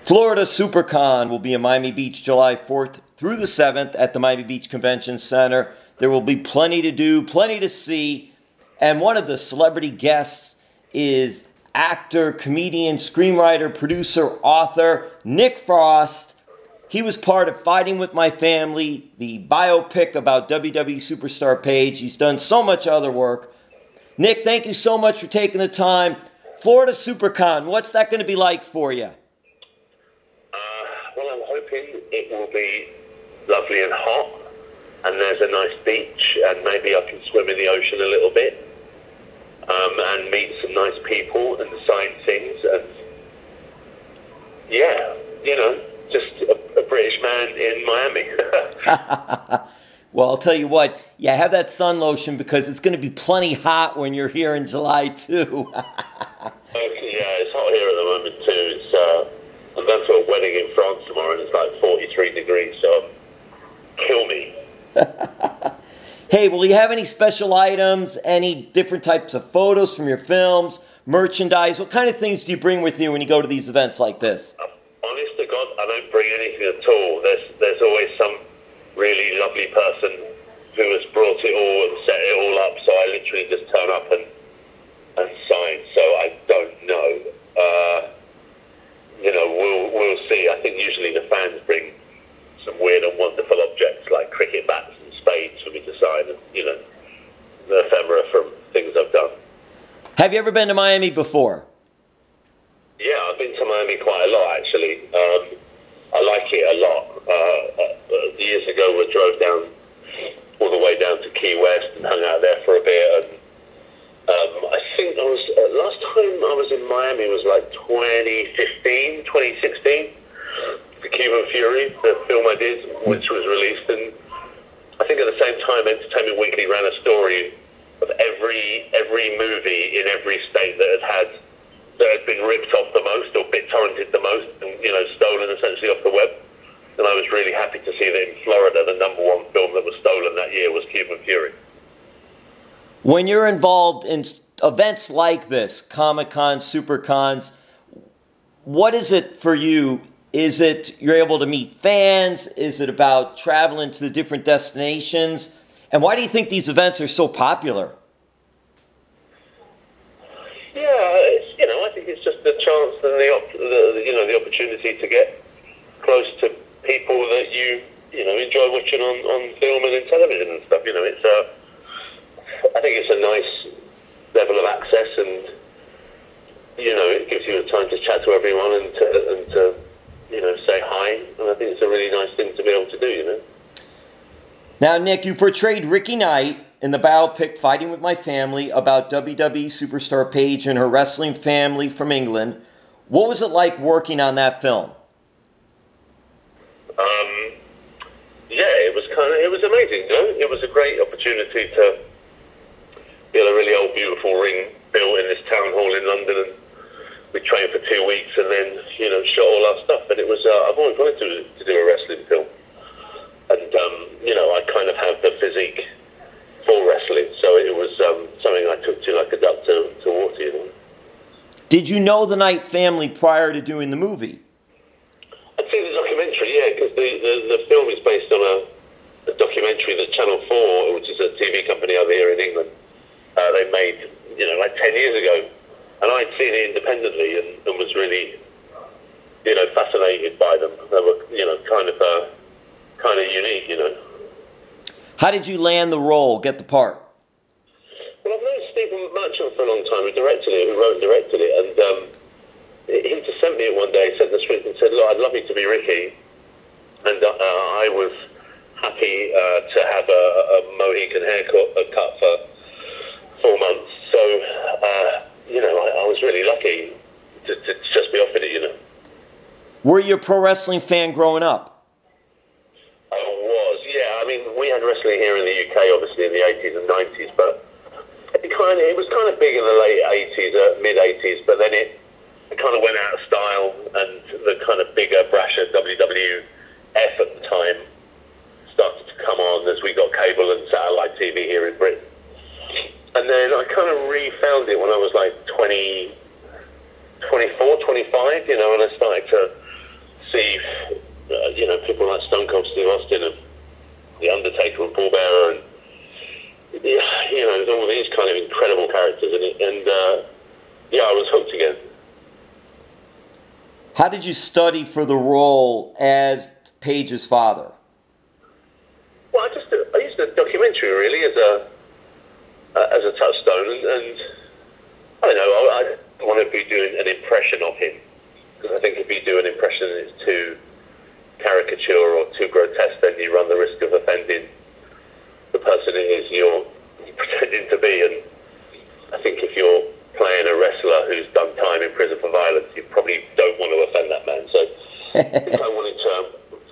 Florida Supercon will be in Miami Beach July 4th through the 7th at the Miami Beach Convention Center. There will be plenty to do, plenty to see. And one of the celebrity guests is actor, comedian, screenwriter, producer, author Nick Frost. He was part of Fighting With My Family, the biopic about WWE Superstar Paige. He's done so much other work. Nick, thank you so much for taking the time. Florida Supercon, what's that going to be like for you? Well, I'm hoping it will be lovely and hot, and there's a nice beach, and maybe I can swim in the ocean a little bit, and meet some nice people and sign things, and yeah, you know, just a British man in Miami. Well, I'll tell you what, yeah, have that sun lotion because it's going to be plenty hot when you're here in July, too. Okay, yeah, it's hot here at the moment, too. I'm going to a wedding in France tomorrow, and it's like 43 degrees, so kill me. Hey, will you have any special items, any different types of photos from your films, merchandise? What kind of things do you bring with you when you go to these events like this? Honest to God, I don't bring anything at all. There's always some really lovely person who has brought it all and set it all up, so I literally just turn up and sign, so I don't know. You know, we'll see. I think usually the fans bring some weird and wonderful objects like cricket bats and spades for me to sign, and, you know, the ephemera from things I've done. Have you ever been to Miami before? Yeah, I've been to Miami quite a lot, actually. I like it a lot. Years ago, we drove down all the way down to Key West and hung out there for a bit. And I think I was last time I was in Miami was like 2015, 2016. The Cuban Fury, the film I did, which was released, and I think at the same time, Entertainment Weekly ran a story of every movie in every state that had been ripped off the most or BitTorrented the most, and, you know, stolen essentially off the web. And I was really happy to see that in Florida, the #1 film that was stolen that year was Cuban Fury. When you're involved in events like this, Comic-Con, Supercons, what is it for you? Is it you're able to meet fans? Is it about traveling to the different destinations? And why do you think these events are so popular? Yeah, you know, I think it's just the chance and the opportunity to get close to people that you know enjoy watching on film and in television and stuff. You know, I think it's a nice level of access, and you know, it gives you the time to chat to everyone and to you know, say hi. And I think it's a really nice thing to be able to do. You know. Now, Nick, you portrayed Ricky Knight in the biopic Fighting With My Family about WWE Superstar Paige and her wrestling family from England. What was it like working on that film? Yeah, it was amazing. You know? It was a great opportunity to get a really old, beautiful ring built in this town hall in London, and we trained for 2 weeks, and then, you know, shot all our stuff. And it was I've always wanted to do a wrestling film, and you know, I kind of have the physique for wrestling, so it was something I took to like a duck to water. You know. Did you know the Knight family prior to doing the movie? I'd seen the documentary, yeah, because the film is based on a documentary that Channel 4, which is a TV company over here in England, they made, you know, like 10 years ago. And I'd seen it independently and was really, you know, fascinated by them. They were, you know, kind of unique, you know. How did you land the role, get the part? Well, I've known Stephen Merchant for a long time, who wrote and directed it, and he just sent me it one day, sent the script and said, look, I'd love you to be Ricky. And I was happy to have a Mohican haircut cut for 4 months. So, you know, I was really lucky to just be offered it, you know. Were you a pro wrestling fan growing up? I was, yeah. I mean, we had wrestling here in the UK, obviously, in the 80s and 90s, but it was kind of big in the late 80s, mid-80s, but then it kind of went out of style, and the kind of bigger, brasher WWF at the time started to come on as we got cable and satellite TV here in Britain. And then I kind of refound it when I was like 24, 25, you know, and I started to see, people like Stone Cold Steve Austin and the Undertaker and Paul Bearer, and there's all these kind of incredible characters, and I was hooked again. How did you study for the role as Paige's father? Well, I used a documentary really as a touchstone, and I don't know, I don't want to be doing an impression of him, because I think if you do an impression and it's too caricature or too grotesque, then you run the risk of offending the person it is you're pretending to be. And I think if you're playing a wrestler who's done time in prison for violence, you probably don't want to offend that man. So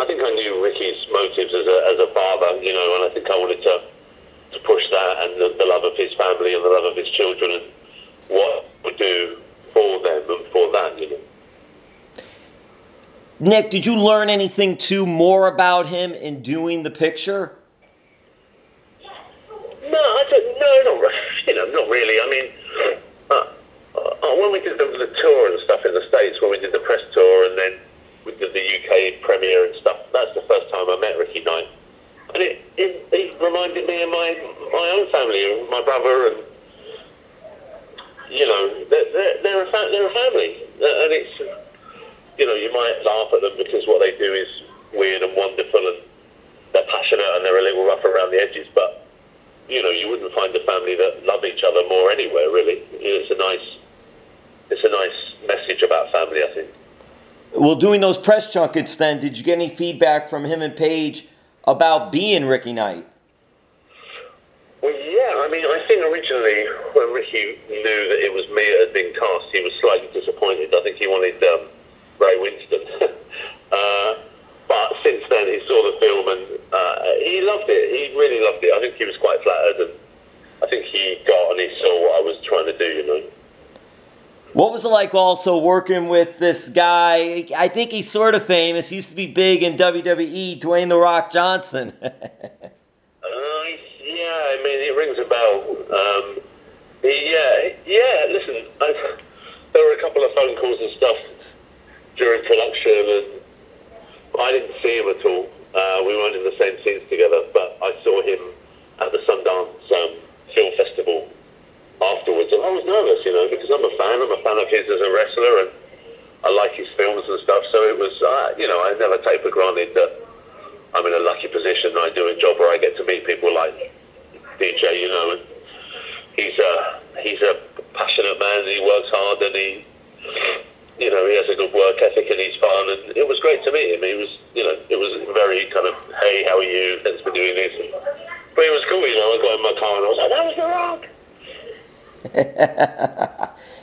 I think I knew Ricky's motives as a father, and I think I wanted to push that, and the love of his family and the love of his children, and what I would do for them and for that, Nick, did you learn anything more about him in doing the picture? No, not really. I mean, when we did the tour and stuff in the States, when we did the press tour, and then we did the UK premiere and stuff, that's the first time I met Ricky Knight. And it reminded me of my own family, and my brother, and, they're a family. And it's, you might laugh at them because what they do is weird and wonderful, and they're passionate and they're a little rough around the edges, but you wouldn't find a family that love each other more anywhere, really. It's a nice message about family, I think. Well, doing those press junkets then, did you get any feedback from him and Paige about being Ricky Knight? Well, yeah, I mean, I think originally when Ricky knew that it was me that had been cast, he was slightly disappointed. I think he wanted Ray Winston. But since then, he saw the film and he loved it. He really loved it. I think he was quite flattered, and I think he got and he saw what I was trying to do, What was it like also working with this guy? I think he's sort of famous. He used to be big in WWE, Dwayne "The Rock" Johnson. Yeah, I mean, it rings a bell. Listen, there were a couple of phone calls and stuff during production, and I didn't see him at all. We weren't in the same scenes together, but I saw him at the Sundance Film Festival afterwards, and I was nervous, because I'm a fan of his as a wrestler, and I like his films and stuff, so it was, I never take for granted that I'm in a lucky position. I do a job where I get to meet people like DJ, and he's a passionate man, and he works hard, and he has a good work ethic, and he's fun, and it was great to meet him. He was, it was very kind of, hey, how are you, thanks for doing this, but it was cool, I got in my car and I was like, that was The Rock.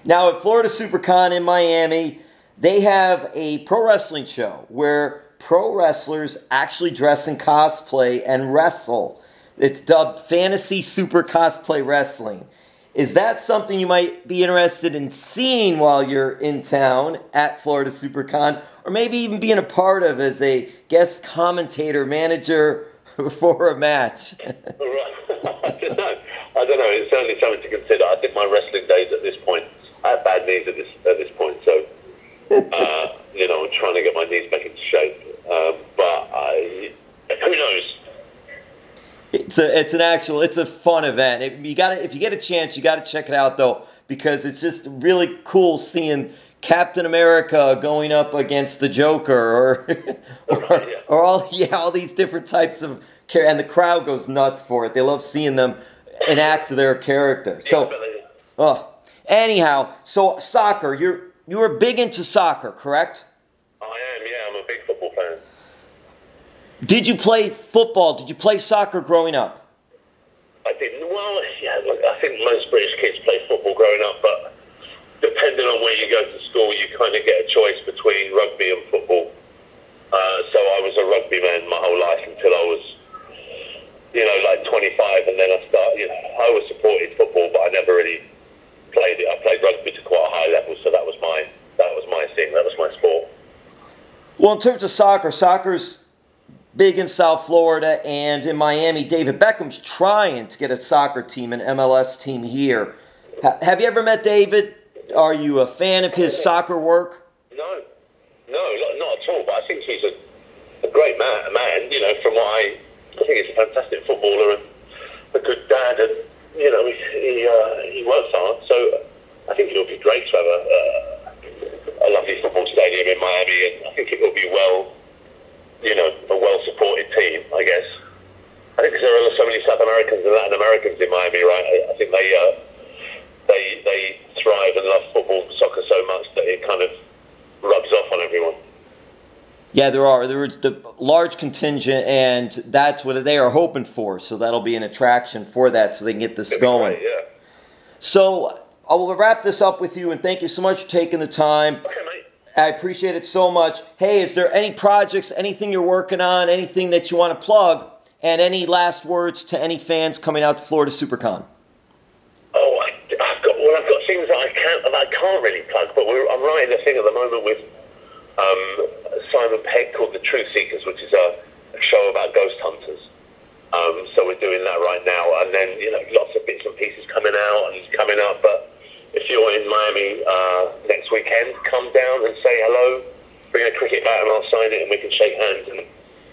Now at Florida Supercon in Miami, they have a pro wrestling show where pro wrestlers actually dress in cosplay and wrestle. It's dubbed Fantasy Super Cosplay Wrestling. Is that something you might be interested in seeing while you're in town at Florida Supercon, or maybe even being a part of as a guest commentator manager for a match? I don't know. It's certainly something to consider. I think my wrestling days at this point, I have bad knees at this point, so I'm trying to get my knees back into shape. But who knows? It's a fun event. If you get a chance, you got to check it out though, because it's just really cool seeing Captain America going up against the Joker, or all these different types of and the crowd goes nuts for it. They love seeing them enact their character. So, anyhow, so soccer. You were big into soccer, correct? I am. Yeah, I'm a big football fan. Did you play football? Did you play soccer growing up? I didn't. Well, yeah, look, I think most British kids play football growing up, but depending on where you go to school, you kind of get a choice between rugby and football. So I was a rugby man my whole life until I was, like 25, and then I always supported football, but I never really played it. I played rugby to quite a high level, so that was my thing. That was my sport. Well, in terms of soccer's big in South Florida, and in Miami, David Beckham's trying to get a soccer team, an MLS team here. Have you ever met David? Are you a fan of his soccer work? No, not at all, but I think he's a great man. You know, from what I think he's a fantastic footballer and a good dad, and you know, he works hard. So I think it would be great to have a lovely football stadium in Miami, and I think it will be a well-supported team, I guess. I think because there are so many South Americans and Latin Americans in Miami, right? I think they thrive and love football, soccer so much that it kind of rubs off on everyone. Yeah, there's a large contingent, and that's what they are hoping for. So that'll be an attraction for that, so they can get this going. Great, yeah. So I will wrap this up with you, and thank you so much for taking the time. Okay, mate. I appreciate it so much. Hey, is there any projects, anything you're working on, anything that you want to plug, and any last words to any fans coming out to Florida Supercon? Oh, I've got things that I can't really plug, but I'm writing a thing at the moment with Simon Pegg called The Truth Seekers, which is a show about ghost hunters. So we're doing that right now, and then lots of bits and pieces coming out and coming up. But if you're in Miami next weekend, come down and say hello. Bring a cricket bat and I'll sign it, and we can shake hands and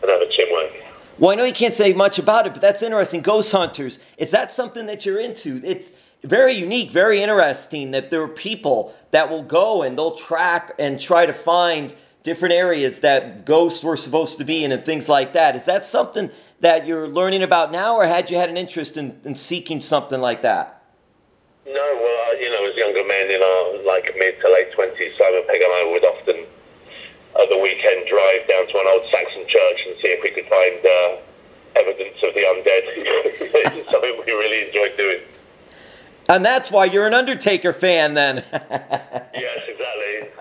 have a chin wag. Well, I know you can't say much about it, but that's interesting. Ghost hunters, is that something that you're into? It's very unique, very interesting that there are people that will go and they'll track and try to find different areas that ghosts were supposed to be in and things like that. Is that something that you're learning about now, or had you had an interest in seeking something like that? No, well, as younger men in our mid to late 20s, Simon Pegg and I would often at the weekend drive down to an old Saxon church and see if we could find evidence of the undead. It's something we really enjoyed doing. And that's why you're an Undertaker fan, then. Yes, exactly.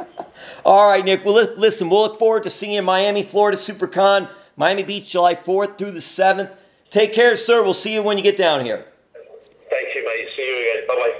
All right, Nick. Well, listen, we'll look forward to seeing you in Miami, Florida Supercon, Miami Beach, July 4th through the 7th. Take care, sir. We'll see you when you get down here. Thank you, mate. See you again. Bye-bye.